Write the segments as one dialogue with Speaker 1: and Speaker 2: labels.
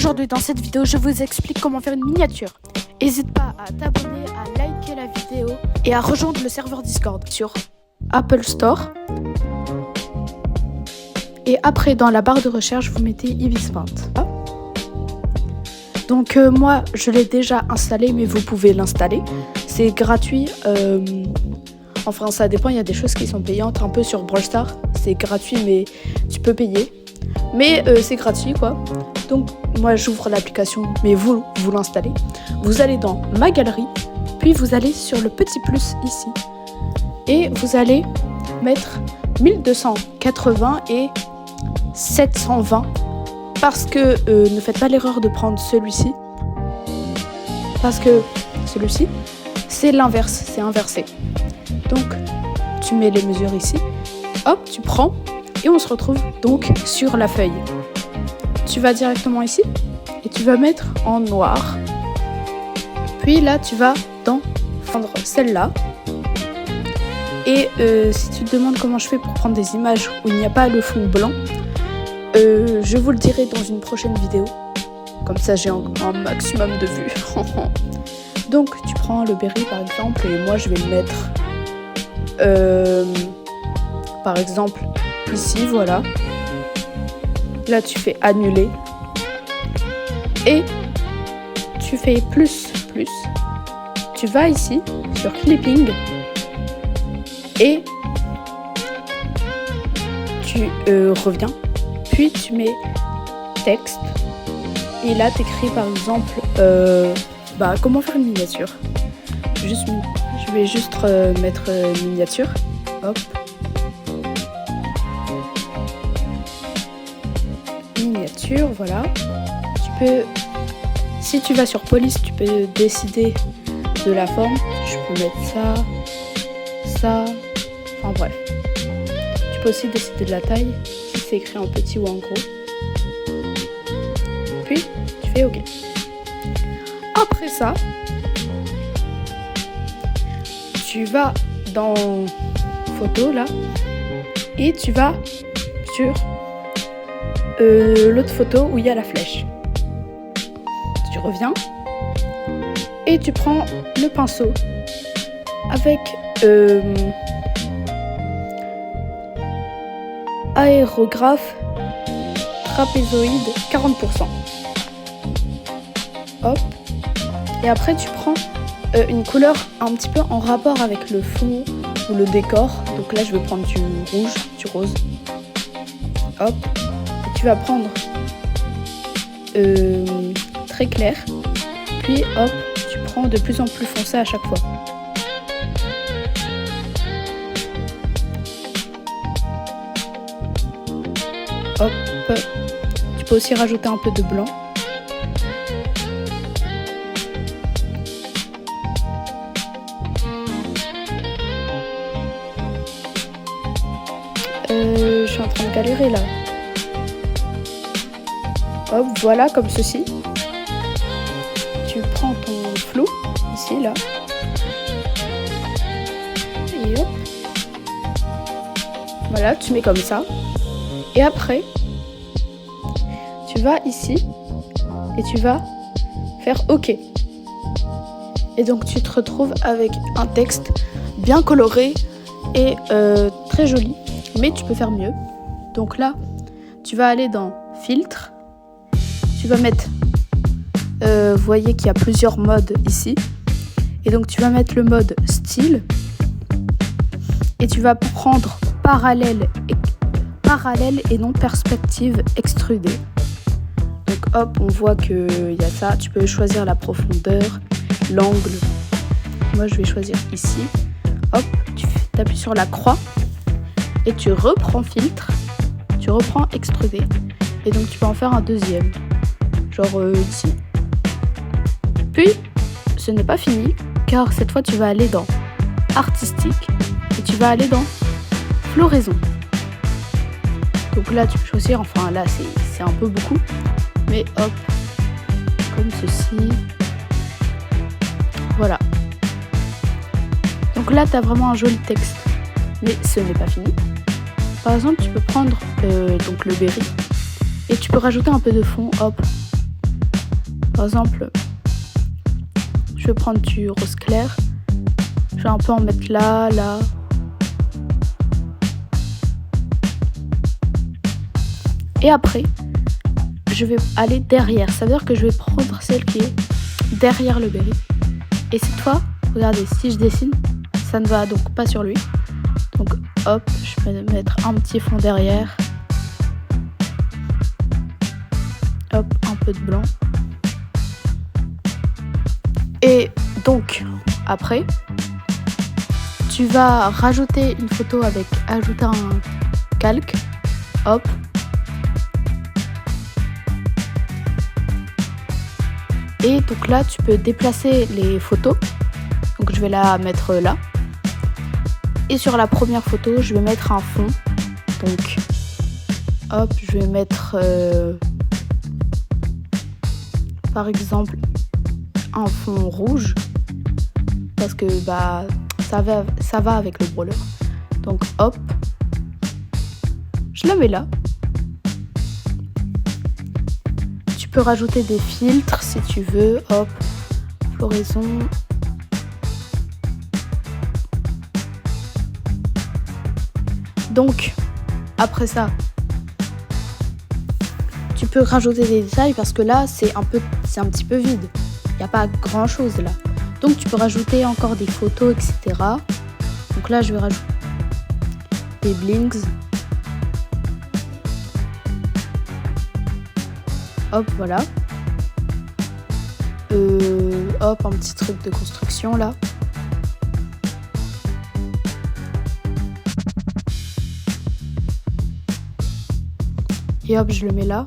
Speaker 1: Aujourd'hui dans cette vidéo, je vous explique comment faire une miniature. N'hésite pas à t'abonner, à liker la vidéo et à rejoindre le serveur Discord sur Apple Store. Et après, dans la barre de recherche, vous mettez Ibis Paint. Donc moi, je l'ai déjà installé, mais vous pouvez l'installer. C'est gratuit. Enfin, ça dépend, il y a des choses qui sont payantes. Un peu sur Brawl Stars, c'est gratuit, mais tu peux payer. Mais c'est gratuit, quoi. Donc moi, j'ouvre l'application, mais vous l'installez. Vous allez dans ma galerie, puis vous allez sur le petit plus ici. Et vous allez mettre 1280 et 720. Parce que ne faites pas l'erreur de prendre celui-ci. Parce que celui-ci, c'est l'inverse, c'est inversé. Donc, tu mets les mesures ici. Hop, tu prends. Et on se retrouve donc sur la feuille. Tu vas directement ici. Et tu vas mettre en noir. Puis là, tu vas dans prendre celle-là. Et si tu te demandes comment je fais pour prendre des images où il n'y a pas le fond blanc, je vous le dirai dans une prochaine vidéo. Comme ça, j'ai un maximum de vues. Donc, tu prends le berry par exemple, et moi, je vais le mettre, par exemple, ici, voilà. Là, tu fais annuler. Et tu fais plus. Tu vas ici, sur clipping. Et tu reviens. Puis tu mets texte et là t'écris par exemple comment faire une miniature. Je vais juste mettre miniature. Hop. Miniature, voilà. Tu peux, si tu vas sur police, tu peux décider de la forme. Je peux mettre ça. Enfin bref. Tu peux aussi décider de la taille. C'est écrit en petit ou en gros. Puis tu fais OK. Après ça, tu vas dans photo là et tu vas sur l'autre photo où il y a la flèche. Tu reviens et tu prends le pinceau avec aérographe trapézoïde 40%. Hop. Et après tu prends une couleur un petit peu en rapport avec le fond ou le décor. Donc là je vais prendre du rouge, du rose. Hop. Et tu vas prendre très clair. Puis hop, tu prends de plus en plus foncé à chaque fois. Hop. Tu peux aussi rajouter un peu de blanc. Je suis en train de galérer là. Hop, voilà, comme ceci. Tu prends ton flou, ici, là. Et hop. Voilà, tu mets comme ça. Et après, tu vas ici et tu vas faire OK. Et donc tu te retrouves avec un texte bien coloré et très joli. Mais tu peux faire mieux. Donc là, tu vas aller dans filtre. Tu vas mettre, vous voyez qu'il y a plusieurs modes ici. Et donc tu vas mettre le mode style. Et tu vas prendre parallèle et non perspective extrudée. Donc hop, on voit qu'il y a ça. Tu peux choisir la profondeur, l'angle. Moi je vais choisir ici. Hop, tu appuies sur la croix et tu reprends filtre, tu reprends extrudé. Et donc tu peux en faire un deuxième, genre ici. Puis ce n'est pas fini, car cette fois tu vas aller dans artistique et tu vas aller dans floraison. Donc là tu peux choisir, enfin là c'est un peu beaucoup, mais hop, comme ceci, voilà. Donc là tu as vraiment un joli texte, mais ce n'est pas fini. Par exemple tu peux prendre donc le berry et tu peux rajouter un peu de fond, hop, Par exemple, je vais prendre du rose clair. Je vais un peu en mettre là, là. Et après, je vais aller derrière. Ça veut dire que je vais prendre celle qui est derrière le berry. Et cette fois, regardez, si je dessine, ça ne va donc pas sur lui. Donc hop, je vais mettre un petit fond derrière. Hop, un peu de blanc. Et donc, après, tu vas rajouter une photo avec ajouter un calque. Hop. Et donc là, tu peux déplacer les photos. Donc je vais la mettre là. Et sur la première photo, je vais mettre un fond. Donc, hop, je vais mettre, par exemple, un fond rouge. Parce que bah ça va avec le brawler. Donc hop, je la mets là. Tu peux rajouter des filtres si tu veux. Hop, floraison. Donc, après ça, tu peux rajouter des détails parce que là, c'est un petit peu vide. Il n'y a pas grand chose là. Donc, tu peux rajouter encore des photos, etc. Donc là, je vais rajouter des blinks. Hop, voilà. Hop, un petit truc de construction là. Et hop, je le mets là.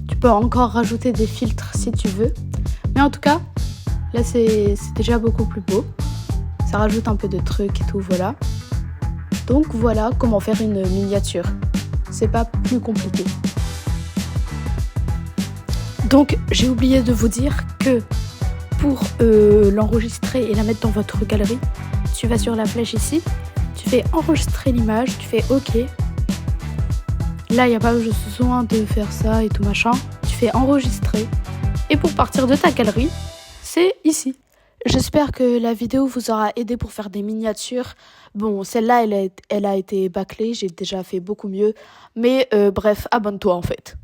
Speaker 1: Tu peux encore rajouter des filtres si tu veux. Mais en tout cas, là c'est déjà beaucoup plus beau. Ça rajoute un peu de trucs et tout, voilà. Donc voilà comment faire une miniature. C'est pas plus compliqué. Donc j'ai oublié de vous dire que pour l'enregistrer et la mettre dans votre galerie, tu vas sur la flèche ici, tu fais enregistrer l'image, tu fais OK. Là, il n'y a pas besoin de faire ça et tout machin. Tu fais enregistrer. Et pour partir de ta galerie, c'est ici. J'espère que la vidéo vous aura aidé pour faire des miniatures. Bon, celle-là, elle a été bâclée. J'ai déjà fait beaucoup mieux. Mais bref, abonne-toi en fait.